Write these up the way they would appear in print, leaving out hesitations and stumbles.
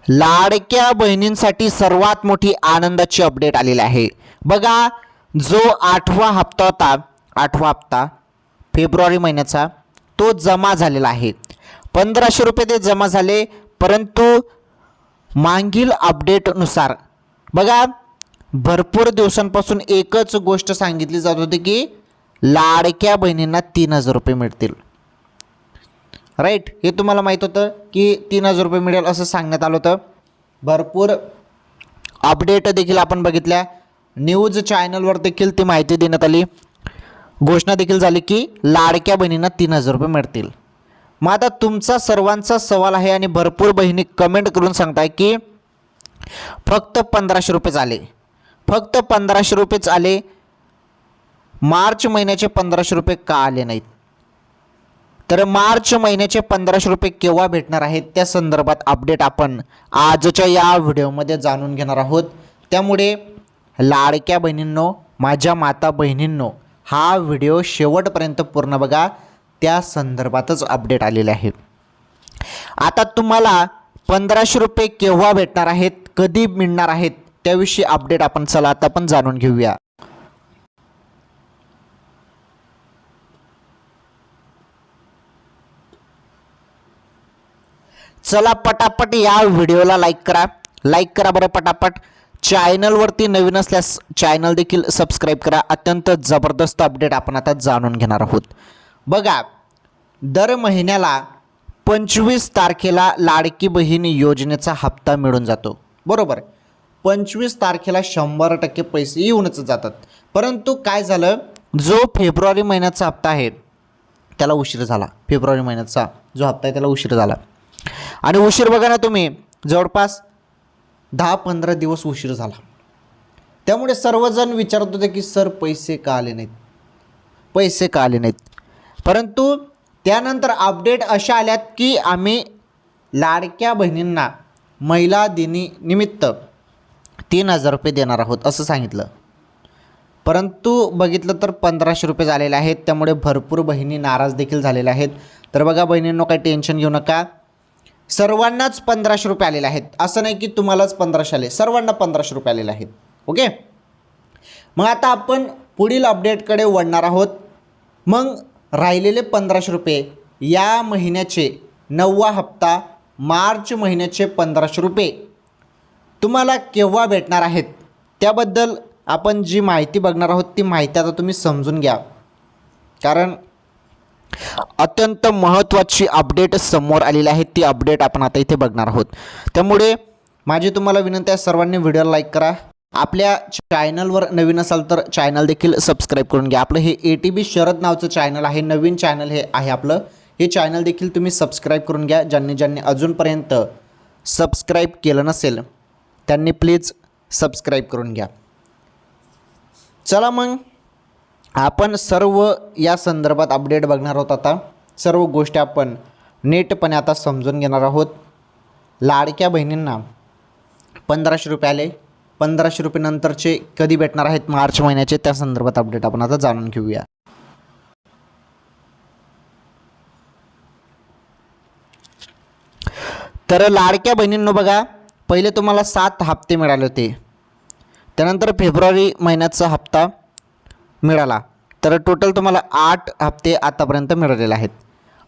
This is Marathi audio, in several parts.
लाडक्या बहिणींसाठी सर्वात मोठी आनंदाची अपडेट आलेली आहे। बघा, जो 8वा हप्ता होता, 8वा हप्ता फेब्रुवारी महिन्याचा तो जमा झालेला आहे। 1500 रुपये ते जमा झाले, परंतु मागील अपडेटनुसार बघा भरपूर दिवसांपासून एकच गोष्ट सांगितली जात होती की लाडक्या बहिणींना 3000 रुपये मिळतील। राईट, हे तुम्हाला माहीत होतं की 3000 रुपये मिळेल असं सांगण्यात आलं होतं। भरपूर अपडेट देखील आपण बघितल्या, न्यूज चॅनलवर देखील ती माहिती देण्यात आली, घोषणा देखील झाली की लाडक्या बहिणींना 3000 रुपये मिळतील। मग आता तुमचा सर्वांचा सवाल आहे आणि भरपूर बहिणी कमेंट करून सांगताय की फक्त 1500 रुपयेच आले, फक्त 1500 रुपयेच आले, मार्च महिन्याचे 1500 रुपये का आले नाहीत? तर मार्च महिन्याचे 1500 रुपये केव्हा भेटणार आहेत त्या संदर्भात अपडेट आपण आजच्या या व्हिडिओमध्ये जाणून घेणार आहोत। त्यामुळे लाडक्या बहिणींनो, माझ्या माता बहिणींनो, हा व्हिडिओ शेवटपर्यंत पूर्ण बघा, त्या संदर्भातच अपडेट आलेले आहे। आता तुम्हाला 1500 रुपये केव्हा भेटणार आहेत, कधी मिळणार आहेत त्याविषयी अपडेट आपण चला आता आपण जाणून घेऊया। चला पटापट या व्हिडिओला लाईक करा बरं पटापट। चॅनलवरती नवीन असल्यास चॅनल देखील सबस्क्राईब करा। अत्यंत जबरदस्त अपडेट आपण आता जाणून घेणार आहोत। बघा, दर महिन्याला 25 तारखेला लाडकी बहीण योजनेचा हप्ता मिळून जातो, बरोबर। 25 तारखेला 100% पैसे येऊनच जातात, परंतु काय झालं, जो फेब्रुवारी महिन्याचा हप्ता आहे त्याला उशीर झाला। फेब्रुवारी महिन्याचा जो हप्ता आहे त्याला उशीर झाला, आणि उशीर बघा ना तुम्ही, जवळपास 10-15 दिवस उशीर झाला। त्यामुळे सर्वजण विचारत होते की सर पैसे का आले नाहीत, पैसे का आले नाहीत। परंतु त्यानंतर अपडेट अशा आल्यात की आम्ही लाडक्या बहिणींना महिला दिनानिमित्त 3000 रुपये देणार आहोत असं सांगितलं, परंतु बघितलं तर 1500 रुपये झालेले आहेत। त्यामुळे भरपूर बहिणी नाराज देखील झालेल्या आहेत। तर बघा बहिणींनो, काही टेन्शन घेऊ नका, सर्वांनाच 1500 रुपये आलेले आहेत, असं नाही की तुम्हालाच 1500 आले, सर्वांना 1500 रुपये आलेले आहेत। ओके, मग आता आपण पुढील अपडेटकडे वळणार आहोत। मग राहिलेले 1500 रुपये या महिन्याचे 9वा हप्ता मार्च महिन्याचे 1500 रुपये तुम्हाला केव्हा भेटणार आहेत त्याबद्दल आपण जी माहिती बघणार आहोत ती माहिती आता तुम्ही समजून घ्या, कारण अत्यंत महत्त्वाची अपडेट समोर आलेली आहे। ती अपडेट आपण आता इथे बघणार आहोत। त्यामुळे माझी तुम्हाला विनंती आहे, सर्वांनी व्हिडिओला लाईक करा। आपल्या चॅनलवर नवीन असाल तर चॅनल देखील सबस्क्राईब करून घ्या। आपलं हे ATB शरद नावचं चॅनल आहे, नवीन चॅनल हे आहे आपलं। हे चॅनल देखील तुम्ही सबस्क्राईब करून घ्या। ज्यांनी अजूनपर्यंत सबस्क्राईब केलं नसेल त्यांनी प्लीज सबस्क्राईब करून घ्या। चला मग आपण सर्व या संदर्भात अपडेट बघणार आहोत। आता सर्व गोष्टी आपण नीटपणे आता समजून घेणार आहोत। लाडक्या बहिणींना 1500 रुपये आले, 1500 रुपये नंतरचे कधी भेटणार आहेत मार्च महिन्याचे त्या संदर्भात अपडेट आपण आता जाणून घेऊया। तर लाडक्या बहिणींनो बघा, पहिले तुम्हाला 7 हप्ते मिळाले होते, त्यानंतर फेब्रुवारी महिन्याचा हप्ता मिळाला, तर टोटल तुम्हाला 8 हप्ते आतापर्यंत मिळालेले आहेत।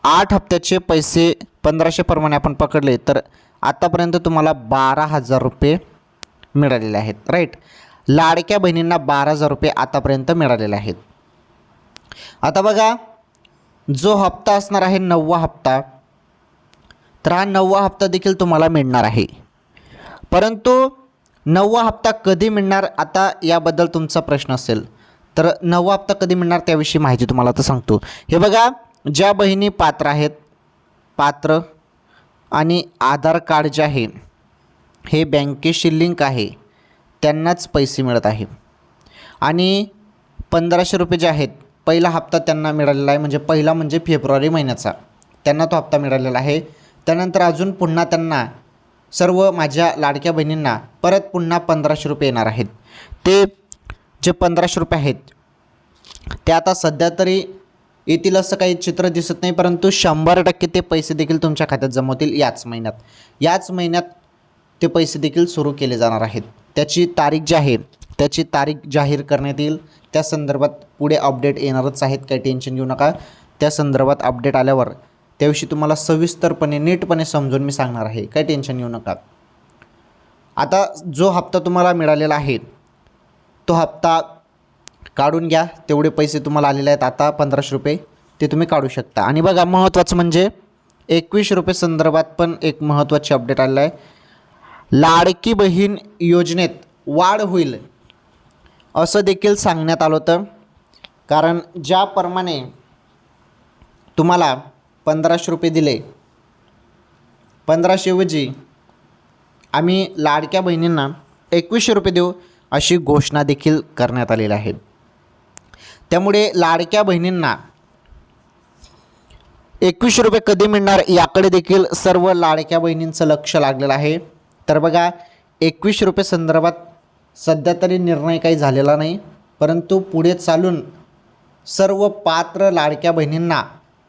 8 हप्त्याचे पैसे 1500 प्रमाणे आपण पकडले तर आतापर्यंत तुम्हाला 12000 रुपये मिळालेले आहेत। राईट, लाडक्या बहिणींना 12000 रुपये आतापर्यंत मिळालेले आहेत। आता बघा, जो हप्ता असणार आहे 9वा हप्ता, तर हा 9वा हप्ता देखील तुम्हाला मिळणार आहे, परंतु 9वा हप्ता कधी मिळणार आता याबद्दल तुमचा प्रश्न असेल, तर 9वा हप्ता कधी मिळणार त्याविषयी माहिती तुम्हाला आता सांगतो। हे बघा, ज्या बहिणी पात्र आहेत, पात्र आणि आधार कार्ड जे आहे हे बँकेशी लिंक आहे त्यांनाच पैसे मिळत आहे, आणि 1500 रुपये जे आहेत पहिला हप्ता त्यांना मिळालेला आहे, म्हणजे पहिला म्हणजे फेब्रुवारी महिन्याचा त्यांना तो हप्ता मिळालेला आहे। त्यानंतर अजून पुन्हा त्यांना सर्व माझ्या लाडक्या बहिणींना परत पुन्हा 1500 रुपये येणार आहेत। ते जे 1500 रुपये आहेत ते आता सध्या तरी येतील असं काही चित्र दिसत नाही, परंतु 100% ते पैसे देखील तुमच्या खात्यात जमा होतील याच महिन्यात ते पैसे देखील सुरू केले जाणार आहेत. त्याची तारीख जी आहे त्याची तारीख जाहीर करण्यात येईल. त्या संदर्भात पुढे अपडेट येणारच आहेत, काही टेन्शन घेऊ नका. त्या संदर्भात अपडेट आल्यावर त्याविषयी तुम्हाला सविस्तरपणे नीटपणे समजून मी सांगणार आहे, काही टेन्शन घेऊ नका. आता जो हप्ता तुम्हाला मिळालेला आहे तो हप्ता काढून घ्या. तेवढे पैसे तुम्हाला आलेले आहेत आता 1500 रुपये, ते तुम्ही काढू शकता. आणि बघा, महत्त्वाचं म्हणजे 21 रुपये संदर्भात पण एक महत्त्वाची अपडेट आलेलं आहे. लाडकी बहीण योजनेत वाढ होईल असं देखील सांगण्यात आलं होतं. कारण ज्याप्रमाणे तुम्हाला 1500 रुपये दिले, 1500 ऐवजी आम्ही लाडक्या बहिणींना 2100 रुपये देऊ अशी घोषणा देखील करण्यात आलेली आहे. त्यामुळे लाडक्या बहिणींना 2100 रुपये कधी मिळणार याकडे देखील सर्व लाडक्या बहिणींचं लक्ष लागलेलं आहे. तर बघा, 2100 रुपये संदर्भात सध्या तरी निर्णय काही झालेला नाही, परंतु पुढे चालून सर्व पात्र लाडक्या बहिणींना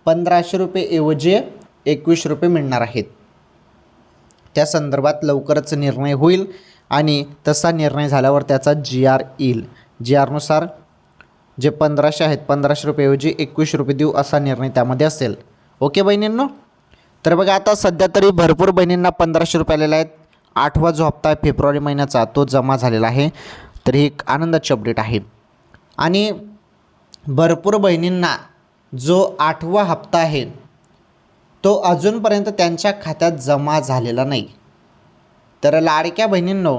1500 रुपये ऐवजी 2100 रुपये मिळणार आहेत. त्या संदर्भात लवकरच निर्णय होईल आणि तसा निर्णय झाल्यावर त्याचा GR येईल. GRनुसार जे 1500 आहेत 1500 रुपये ऐवजी 2100 रुपये देऊ असा निर्णय त्यामध्ये असेल. ओके बहिणींनो. तर बघा, आता सध्या तरी भरपूर बहिणींना 1500 रुपये आलेले आहेत. 8वा जो हप्ता आहे फेब्रुवारी महिन्याचा तो जमा झालेला आहे. तर ही एक आनंदाची अपडेट आहे. आणि भरपूर बहिणींना जो 8वा हप्ता आहे तो अजूनपर्यंत त्यांच्या खात्यात जमा झालेला नाही. तर लाडक्या बहिणींनो,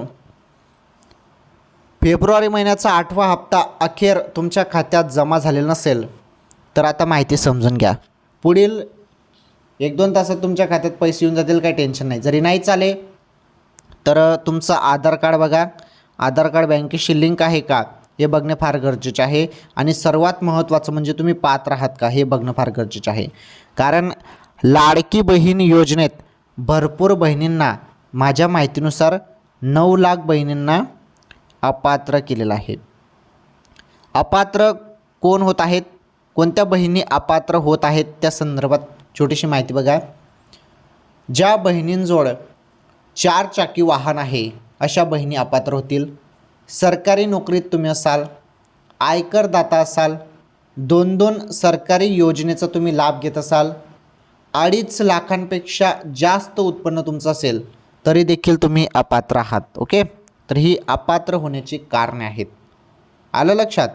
फेब्रुवारी महिन्याचा 8वा हप्ता अखेर तुमच्या खात्यात जमा झालेला नसेल तर आता माहिती समजून घ्या. पुढील 1-2 तासात तुमच्या खात्यात पैसे येऊन जातील, काही टेन्शन नाही. जरी नाही चाले तर तुमचं आधार कार्ड बघा, आधार कार्ड बँकेशी लिंक आहे का हे बघणे फार गरजेचे आहे. आणि सर्वात महत्त्वाचं म्हणजे तुम्ही पात्र आहात का हे बघणं फार गरजेचं आहे. कारण लाडकी बहीण योजनेत भरपूर बहिणींना, माझ्या माहितीनुसार 9 लाख बहिणींना अपात्र केलेलं आहे. अपात्र कोण होत आहेत, कोणत्या बहिणी अपात्र होत आहेत त्या संदर्भात छोटीशी माहिती बघा. ज्या बहिणींजवळ 4 चाकी वाहन आहे अशा बहिणी अपात्र होतील. सरकारी नोकरीत तुम्ही असाल, आयकरदाता असाल, 2-2 सरकारी योजनेचा तुम्ही लाभ घेत असाल, 2.5 लाखांपेक्षा जास्त उत्पन्न तुमचं असेल तरी देखील तुम्ही अपात्र आहात. ओके. तर ही अपात्र होण्याची कारणे आहेत. आलं लक्षात.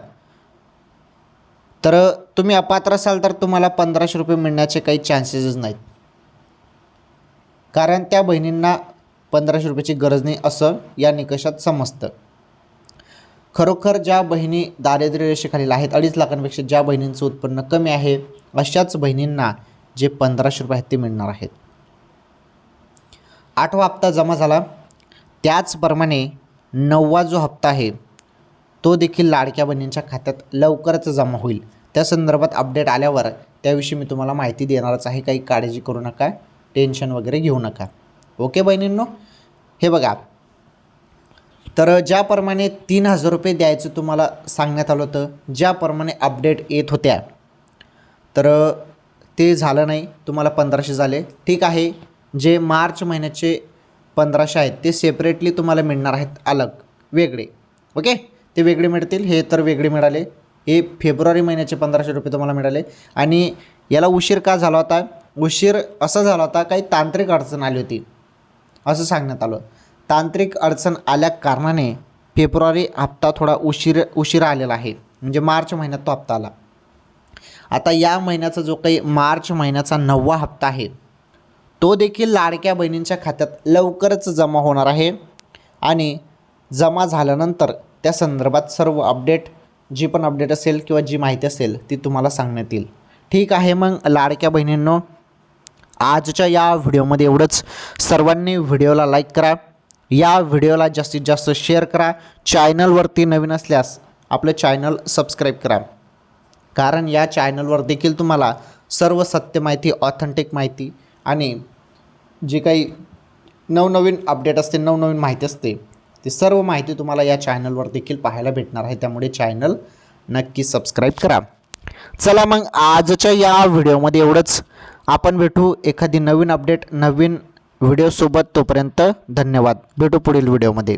तर तुम्ही अपात्र असाल तर तुम्हाला 1500 रुपये मिळण्याचे काही चान्सेसच नाहीत. कारण त्या बहिणींना 1500 रुपयाची गरज नाही असं या निकषात समजतं. खरोखर ज्या बहिणी दारिद्र्य रेषेखालील आहेत, 2.5 लाखांपेक्षा ज्या बहिणींचं उत्पन्न कमी आहे अशाच बहिणींना जे 1500 रुपये आहेत ते मिळणार आहेत. 8वा हप्ता जमा झाला. त्याचप्रमाणे 9वा जो हप्ता आहे तो देखील लाडक्या बहिणींच्या खात्यात लवकरच जमा होईल. त्या संदर्भात अपडेट आल्यावर त्याविषयी मी तुम्हाला माहिती देणारच आहे. काही काळजी करू नका, टेन्शन वगैरे घेऊ नका. ओके बहिणींनो. हे बघा, तर ज्याप्रमाणे 3000 रुपये द्यायचं तुम्हाला सांगण्यात आलं होतं, ज्याप्रमाणे अपडेट येत होत्या, तर ते झालं नाही. तुम्हाला 1500 झाले. ठीक आहे. जे मार्च महिन्याचे 1500 आहेत ते सेपरेटली तुम्हाला मिळणार आहेत, अलग वेगळे. ओके. ते वेगळे मिळतील. हे तर वेगळे मिळाले. हे फेब्रुवारी महिन्याचे 1500 रुपये तुम्हाला मिळाले. आणि याला उशीर का झाला होता? उशीर असा झाला होता, काही तांत्रिक अडचण आली होती असं सांगण्यात आलं. तांत्रिक अडचण आल्या कारणाने फेब्रुवारी हप्ता थोडा उशिरा आलेला आहे. म्हणजे मार्च महिन्यात तो हप्ता आला. आता या महिन्याचा जो काही मार्च महिन्याचा 9वा हप्ता आहे तो देखील लाडक्या बहिणींच्या खात्यात लवकरच जमा होणार आहे. आणि जमा झाल्यानंतर त्या संदर्भात सर्व अपडेट, जी पण अपडेट असेल किंवा जी माहिती असेल ती तुम्हाला सांगण्यात येईल. ठीक आहे. मग लाडक्या बहिणींनो, आजच्या या व्हिडिओमध्ये एवढंच. सर्वांनी व्हिडिओला लाईक करा, या व्हिडिओला जास्तीत जास्त शेअर करा. चॅनलवरती नवीन असल्यास आपलं चॅनल सबस्क्राईब करा. कारण या चॅनलवर देखील तुम्हाला सर्व सत्य माहिती, ऑथेंटिक माहिती आणि जी काही नवनवीन अपडेट असते, नवनवीन माहिती असते, ती सर्व माहिती तुम्हाला या चॅनलवर देखील पाहायला भेटणार आहे. त्यामुळे चॅनल नक्की सबस्क्राईब करा. चला मग आजच्या या व्हिडिओमध्ये एवढंच. आपण भेटू एखादी नवीन अपडेट, नवीन व्हिडिओसोबत. तोपर्यंत धन्यवाद. भेटू पुढील व्हिडिओमध्ये.